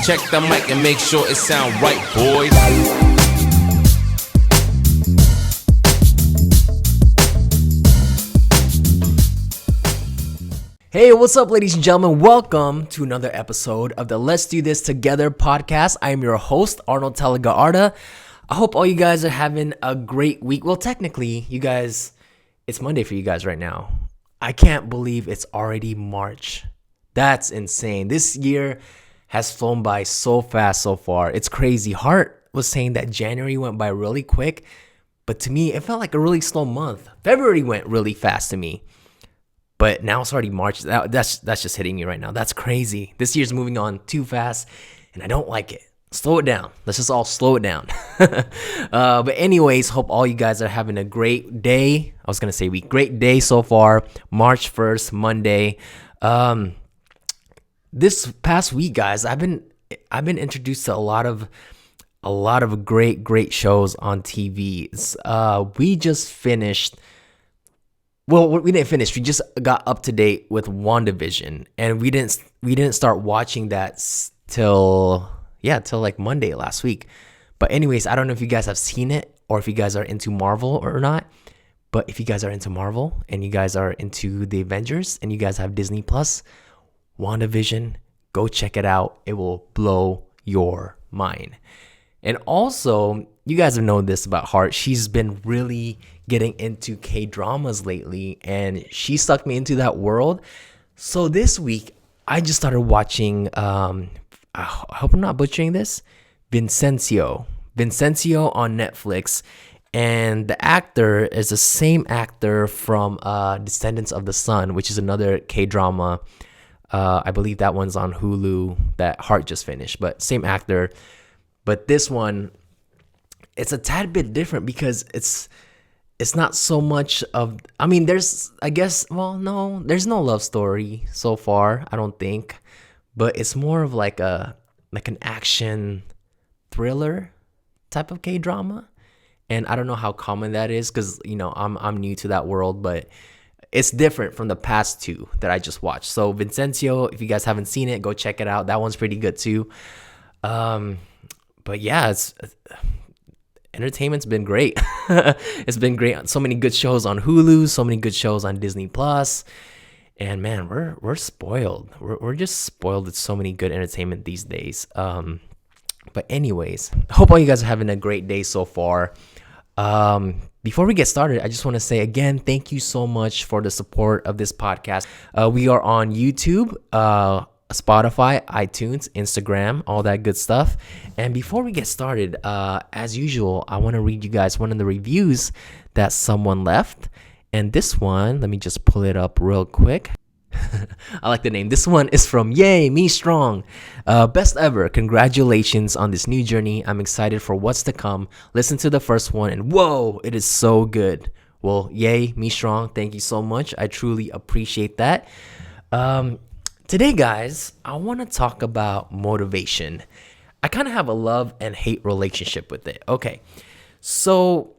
Check the mic and make sure it sound right, boys. Hey, what's up, ladies and gentlemen? Welcome to another episode of the Let's Do This Together podcast. I am your host, Arnold Talaga-Arda. I hope all you guys are having a great week. Well, technically, you guys, it's Monday for you guys right now. I can't believe it's already March. That's insane. This year has flown by so fast so far. It's crazy. Hart was saying that January went by really quick, but to me, it felt like a really slow month. February went really fast to me. But now it's already March. That's just hitting me right now. That's crazy. This year's moving on too fast, and I don't like it. Slow it down. Let's just all slow it down. But anyways, hope all you guys are having a great day. I was going to say week. Great day so far. March 1st, Monday. This past week, guys, I've been introduced to a lot of great shows on TV. We just finished. Well, we didn't finish. We just got up to date with WandaVision, and we didn't start watching that till like Monday last week. But anyways, I don't know if you guys have seen it or if you guys are into Marvel or not. But if you guys are into Marvel and you guys are into the Avengers and you guys have Disney Plus, WandaVision, go check it out. It will blow your mind. And also, you guys have known this about Hart. She's been really getting into K-dramas lately, and she sucked me into that world. So this week, I just started watching, I hope I'm not butchering this, Vincenzo on Netflix. And the actor is the same actor from Descendants of the Sun, which is another K-drama. I believe that one's on Hulu that Hart just finished, but same actor. But this one, it's a tad bit different because it's not so much of, I mean, there's no love story so far, I don't think, but it's more of like an action thriller type of K-drama. And I don't know how common that is because, you know, I'm new to that world, but it's different from the past two that I just watched. So Vincenzo, if you guys haven't seen it, go check it out. That one's pretty good too. But yeah, entertainment's been great. It's been great. So many good shows on Hulu, so many good shows on Disney Plus, and man, we're spoiled. We're just spoiled with so many good entertainment these days. But anyways, I hope all you guys are having a great day so far. Before we get started, I just want to say again, thank you so much for the support of this podcast. We are on YouTube, Spotify, iTunes, Instagram, all that good stuff. And before we get started, as usual, I want to read you guys one of the reviews that someone left. And this one, let me just pull it up real quick. I like the name. This one is from Yay, Me Strong. Best ever. Congratulations on this new journey. I'm excited for what's to come. Listen to the first one and whoa, it is so good. Well, Yay, Me Strong. Thank you so much. I truly appreciate that. Today, guys, I want to talk about motivation. I kind of have a love and hate relationship with it. Okay, so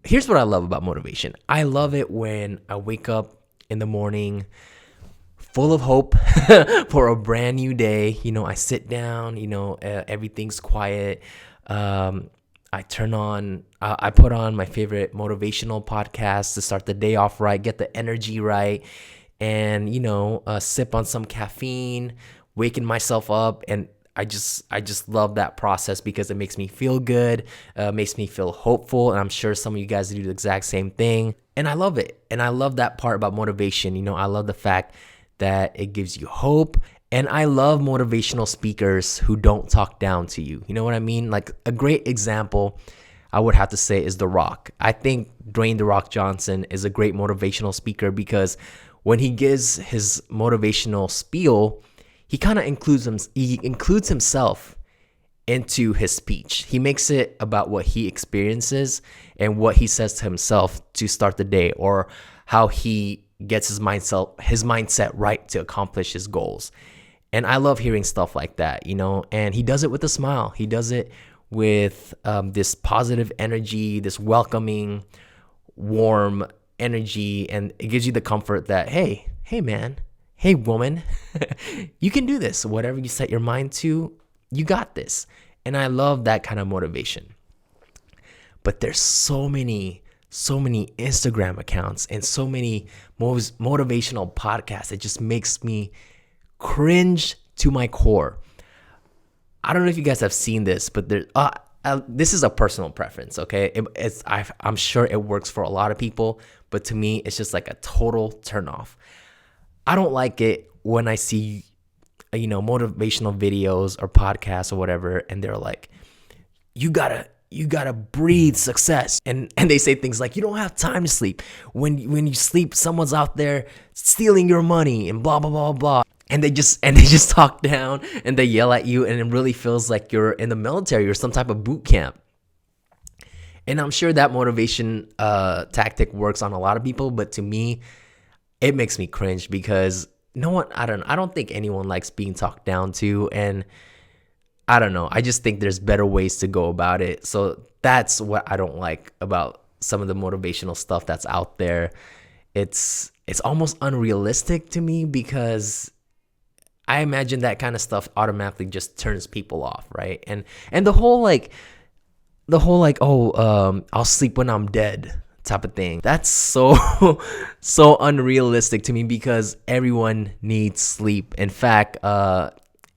here's what I love about motivation. I love it when I wake up in the morning full of hope for a brand new day. You know, I sit down, you know, everything's quiet. I put on my favorite motivational podcast to start the day off right, get the energy right. And, you know, sip on some caffeine, waking myself up. And I just love that process because it makes me feel good, makes me feel hopeful. And I'm sure some of you guys do the exact same thing. And I love it. And I love that part about motivation. You know, I love the fact that it gives you hope. And I love motivational speakers who don't talk down to you. You know what I mean? Like a great example I would have to say is The Rock. I think Dwayne The Rock Johnson is a great motivational speaker because when he gives his motivational spiel, he kind of includes himself into his speech. He makes it about what he experiences and what he says to himself to start the day, or how he gets his mindset right to accomplish his goals. And I love hearing stuff like that, you know, and he does it with a smile. He does it with this positive energy, this welcoming, warm energy, and it gives you the comfort that, hey man, hey, woman, you can do this. Whatever you set your mind to, you got this. And I love that kind of motivation. But there's so many Instagram accounts and so many motivational podcasts. It just makes me cringe to my core. I don't know if you guys have seen this, but this is a personal preference, okay? I'm sure it works for a lot of people, but to me, it's just like a total turnoff. I don't like it when I see, motivational videos or podcasts or whatever, and they're like, you gotta breathe success, and they say things like, you don't have time to sleep. When you sleep, someone's out there stealing your money and blah blah blah blah. And they just talk down and they yell at you, and it really feels like you're in the military or some type of boot camp. And I'm sure that motivation tactic works on a lot of people, but to me, it makes me cringe because I don't think anyone likes being talked down to, and I don't know. I just think there's better ways to go about it. So that's what I don't like about some of the motivational stuff that's out there. It's almost unrealistic to me because I imagine that kind of stuff automatically just turns people off, right? And the whole I'll sleep when I'm dead type of thing. That's so unrealistic to me because everyone needs sleep. In fact,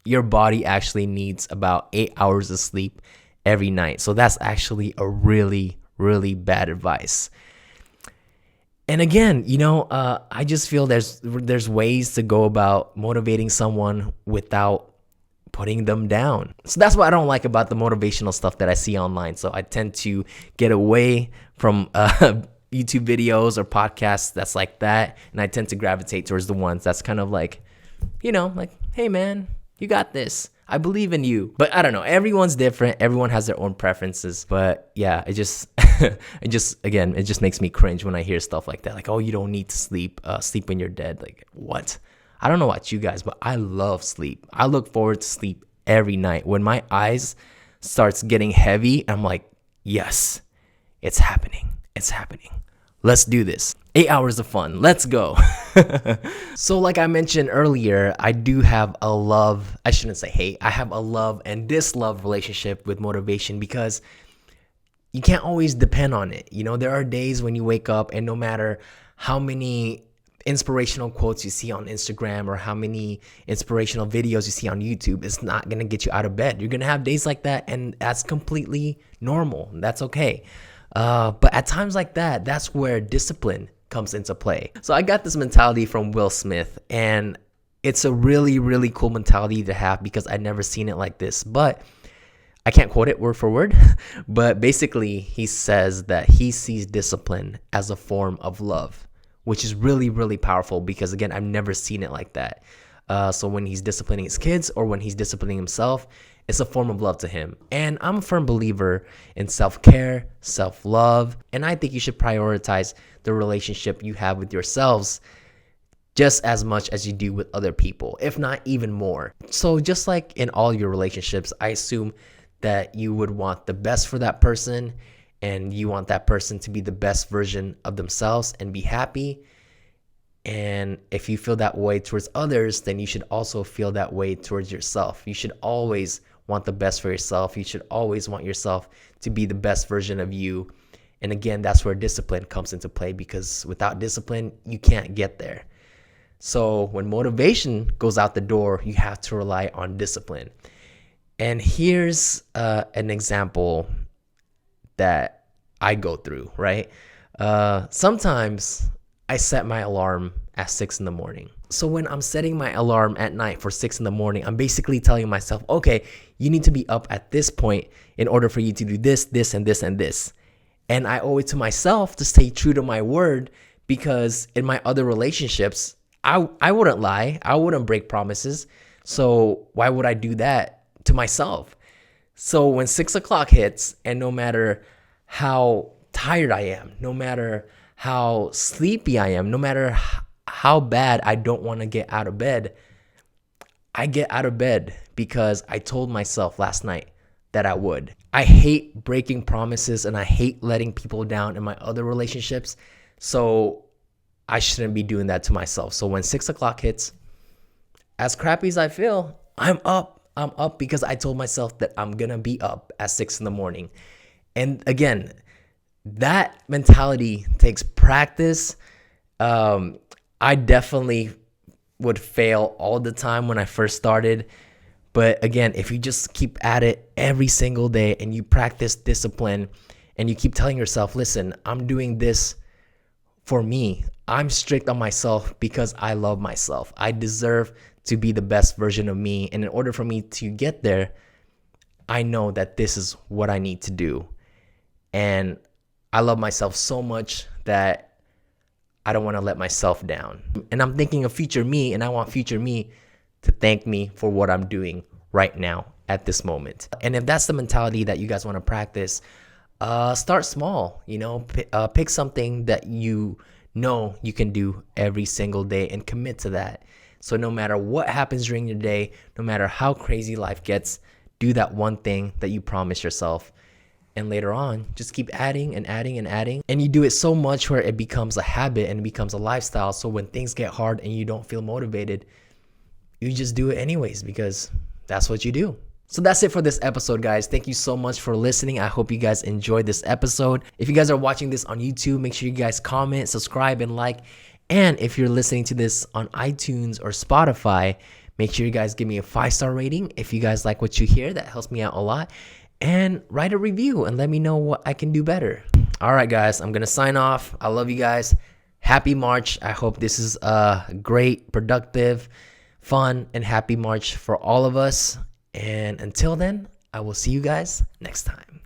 your body actually needs about 8 hours of sleep every night. So that's actually a really, really bad advice. And again, I just feel there's ways to go about motivating someone without putting them down. So that's what I don't like about the motivational stuff that I see online. So I tend to get away from YouTube videos or podcasts that's like that, and I tend to gravitate towards the ones that's kind of like, hey man, you got this. I believe in you. But I don't know. Everyone's different. Everyone has their own preferences. But yeah, it just makes me cringe when I hear stuff like that. Like, oh, you don't need to sleep. Sleep when you're dead. Like, what? I don't know about you guys, but I love sleep. I look forward to sleep every night. When my eyes starts getting heavy, I'm like, yes, it's happening. It's happening. Let's do this. 8 hours of fun. Let's go. So like I mentioned earlier, I do have I have a love and dislove relationship with motivation because you can't always depend on it. There are days when you wake up and no matter how many inspirational quotes you see on Instagram or how many inspirational videos you see on YouTube, it's not going to get you out of bed. You're going to have days like that, and that's completely normal. That's okay. But at times like that, that's where discipline comes into play. So I got this mentality from Will Smith, and it's a really, really cool mentality to have because I'd never seen it like this. But I can't quote it word for word, but basically he says that he sees discipline as a form of love, which is really, really powerful because, again, I've never seen it like that. So when he's disciplining his kids or when he's disciplining himself, it's a form of love to him. And I'm a firm believer in self-care, self-love, and I think you should prioritize the relationship you have with yourselves just as much as you do with other people, if not even more. So just like in all your relationships, I assume that you would want the best for that person and you want that person to be the best version of themselves and be happy. And if you feel that way towards others, then you should also feel that way towards yourself. You should always want the best for yourself. You should always want yourself to be the best version of you. And again, that's where discipline comes into play because without discipline, you can't get there. So when motivation goes out the door, you have to rely on discipline. And here's an example that I go through, right? Sometimes I set my alarm at 6 a.m. So when I'm setting my alarm at night for 6 a.m, I'm basically telling myself, okay, you need to be up at this point in order for you to do this, this, and this, and this. And I owe it to myself to stay true to my word because in my other relationships, I wouldn't lie. I wouldn't break promises. So why would I do that to myself? So when 6 o'clock hits, and no matter how tired I am, no matter how sleepy I am, no matter how bad I don't want to get out of bed, I get out of bed because I told myself last night that I would. I hate breaking promises and I hate letting people down in my other relationships. So I shouldn't be doing that to myself. So when 6 o'clock hits, as crappy as I feel, I'm up. I'm up because I told myself that I'm gonna be up at 6 in the morning. And again, that mentality takes practice. I definitely would fail all the time when I first started. But again, if you just keep at it every single day and you practice discipline and you keep telling yourself, listen, I'm doing this for me. I'm strict on myself because I love myself. I deserve to be the best version of me. And in order for me to get there, I know that this is what I need to do. And I love myself so much that I don't want to let myself down. And I'm thinking of future me, and I want future me to thank me for what I'm doing right now at this moment. And if that's the mentality that you guys want to practice, start small. Pick something that you know you can do every single day and commit to that. So no matter what happens during your day, no matter how crazy life gets, do that one thing that you promise yourself. And later on, just keep adding and adding and adding. And you do it so much where it becomes a habit and it becomes a lifestyle. So when things get hard and you don't feel motivated, you just do it anyways because that's what you do. So that's it for this episode, guys. Thank you so much for listening. I hope you guys enjoyed this episode. If you guys are watching this on YouTube, make sure you guys comment, subscribe, and like. And if you're listening to this on iTunes or Spotify, make sure you guys give me a 5-star rating. If you guys like what you hear, that helps me out a lot. And write a review and let me know what I can do better. All right, guys, I'm going to sign off. I love you guys. Happy March. I hope this is a great, productive, fun, and happy March for all of us. And until then, I will see you guys next time.